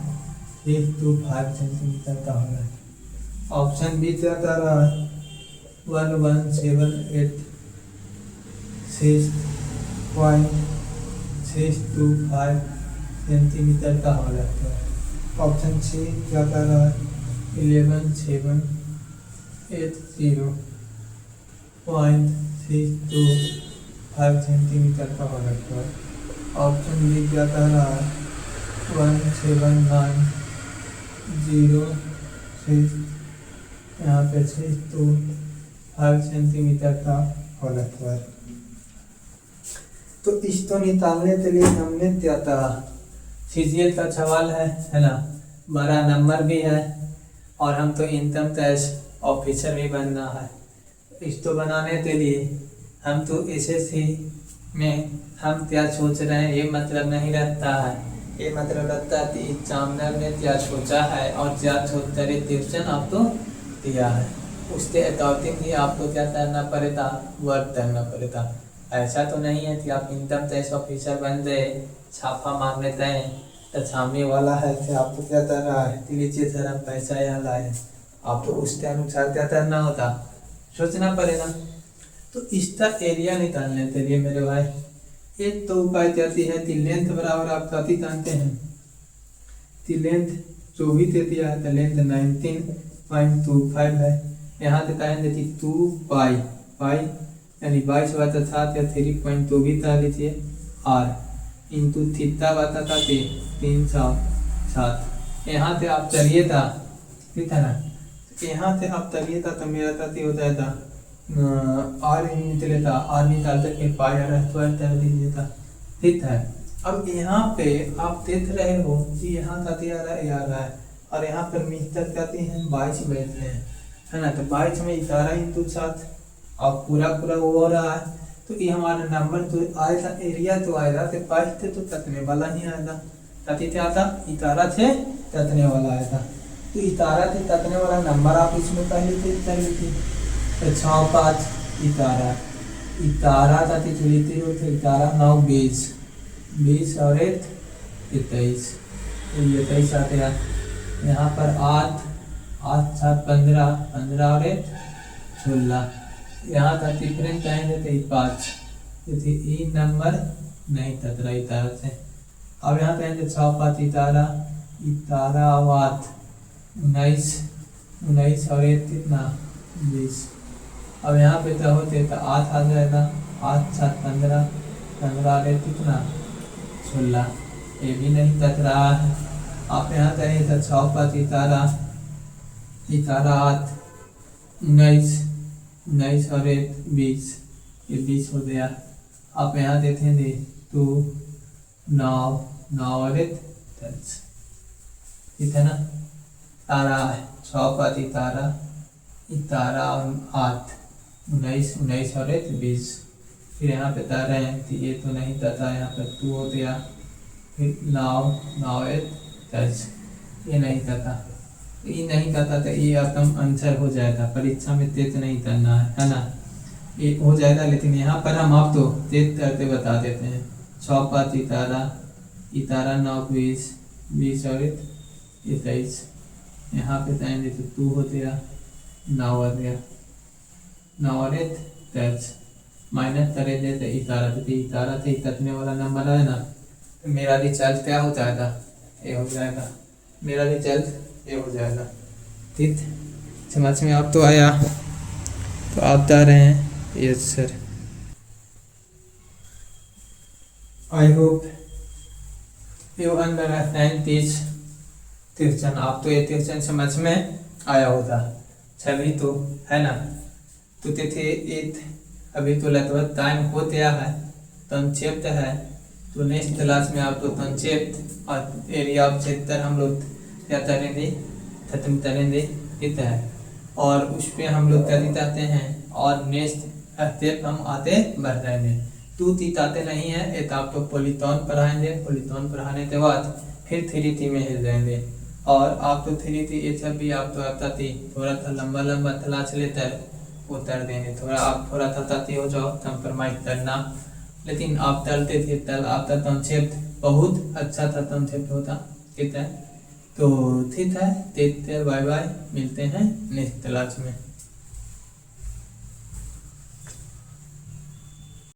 125 सेंटीमीटर का हो रहा है। ऑप्शन बी क्या कह रहा है 1178.625 सेंटीमीटर का हो रहा है। ऑप्शन सी क्या कह रहा है 1178.625 सेंटीमीटर का हो रहा है। ऑप्शन बी क्या कह रहा है 179.06 यहाँ पे 625 सेंटीमीटर का होल स्क्वायर। तो इसको निकालने के लिए हमने क्या कहा फिजियल का सवाल है ना, बड़ा नंबर भी है और हम तो इनकम टैक्स ऑफिसर भी बनना है। इसको बनाने के लिए हम तो एसएससी में हम क्या सोच रहे हैं ये मतलब नहीं रहता है, ये मतलब रहता है कि एग्जामिनर ने क्या सोचा है और क्या सोचकर क्वेश्चन आपको दिया है उसके अकॉर्डिंग ही आपको क्या करना पड़ेगा, वर्क करना पड़ेगा। ऐसा तो नहीं है कि आप इनकम टैक्स ऑफिसर बन गए, छापा मार लेते हैं तो सामने वाला है कि आपको क्या कर रहा है कि लीजिए सर हम पैसा यहाँ लाए, आपको उसके अनुसार क्या करना होता, सोचना पड़ेगा। तो इसका एरिया निकालने के लिए मेरे भाई एक तो उपाय कहती है कि लेंथ बराबर आप कथी जानते हैं कि लेंथ जो भी दे दिया है तो लेंथ 19.25 है, यहाँ से कहेंगे कि 2 पाई यानी 22 बटा 7 या 3.2 भी कह लीजिए आर इंटू थीटा बता था 307। यहाँ से आप चलिए था ठीक है ना, यहाँ से आप चलिए था तो मेरा ताती हो जाएगा आर निकले था, आर निकालते फिर पाई आ रहा है स्क्वायर कर दीजिए था ठीक है। अब यहाँ पे आप देख रहे हो कि यहाँ ताती आ रहा है और यहाँ पर मीटर कहते हैं 22 बैठ रहे हैं है ना, तो 22 में 11 इंटू 7 अब पूरा वो हो रहा है तो ये हमारा नंबर तो आएगा, एरिया तो आएगा तो 22 से तो तकने वाला ही आएगा, ताकि क्या आता 11 से तकने वाला आएगा, तो 11 से तकने वाला नंबर आप इसमें पहले से कर लीजिए तो 6 5 11 ताकि चलिए हो तो 11 9 20 और 1 23, तो ये 23 आते हैं। यहाँ पर 8 7 15 और 1 16, यहाँ का डिफरेंस चाहेंगे तो 5, क्योंकि ई नंबर नहीं तक रहा इतारा से। अब यहाँ कहेंगे 6 5 इतारा और 8 19 और 1 कितना 20। अब यहाँ पे तो होते तो 8 आ जाएगा, 8 7 15 और 1 कितना 16, ये भी नहीं तक रहा है। आप यहाँ कहेंगे तो 6 5 इतारा 8 19 और 1 20, ये 20 हो गया। आप यहाँ देखेंगे 2 9 और 1 10, ठीक है ना। तारा है 6 5 इतारा और 8 19 और 1 20, फिर यहाँ पे तारा है कि ये तो नहीं तथा, यहाँ पर 2 हो गया, फिर 9 1 10, ये नहीं तथा, ये नहीं करता तो ये आपका आंसर हो जाएगा, परीक्षा में तेज नहीं करना है ना, ये हो जाएगा। लेकिन यहाँ पर हम आपको तेज करते बता देते हैं 6 5 इतारा 9 20 और 1 23, यहाँ पे टाइम देते 2 हो गया 9 और 1 10, माइनस करे देते इतारा से इतने वाला नंबर है ना, मेरा रिजल्ट क्या हो जाएगा, ये हो जाएगा, मेरा रिजल्ट ये हो जाएगा। ठीक, समझ में आप तो आया, तो आप जा रहे हैं yes sir. I hope you understand this question, आप तो ये क्वेश्चन समझ में आया होगा सभी तो है ना। तो थे एक अभी तो लगभग टाइम हो गया है, कंसेप्ट है, तो नेक्स्ट क्लास में आपको कंसेप्ट और एरिया ऑफ सेक्टर हम लोग क्या करेंगे, खत्म करेंगे ठीक है, और उस पर हम लोग कर जाते हैं और नेक्स्ट स्टेप हम आते बढ़ जाएंगे। 2 3 आते नहीं है, एक आपको पॉलीटॉन पढ़ाएंगे, पॉलीटॉन पढ़ाने के बाद फिर 3 में हिल जाएंगे, और आप तो 3 ये सब भी आप तो आता थी, थोड़ा सा लंबा तलाश लेते उतर देंगे, थोड़ा आप थोड़ा सा ताती हो जाओ, कंप्रोमाइज करना, लेकिन आप तलते थे तल आपका कंसेप्ट बहुत अच्छा था, कंसेप्ट होता ठीक है। तो ठीक है, देखते बाय बाय, मिलते हैं नेक्स्ट क्लास में।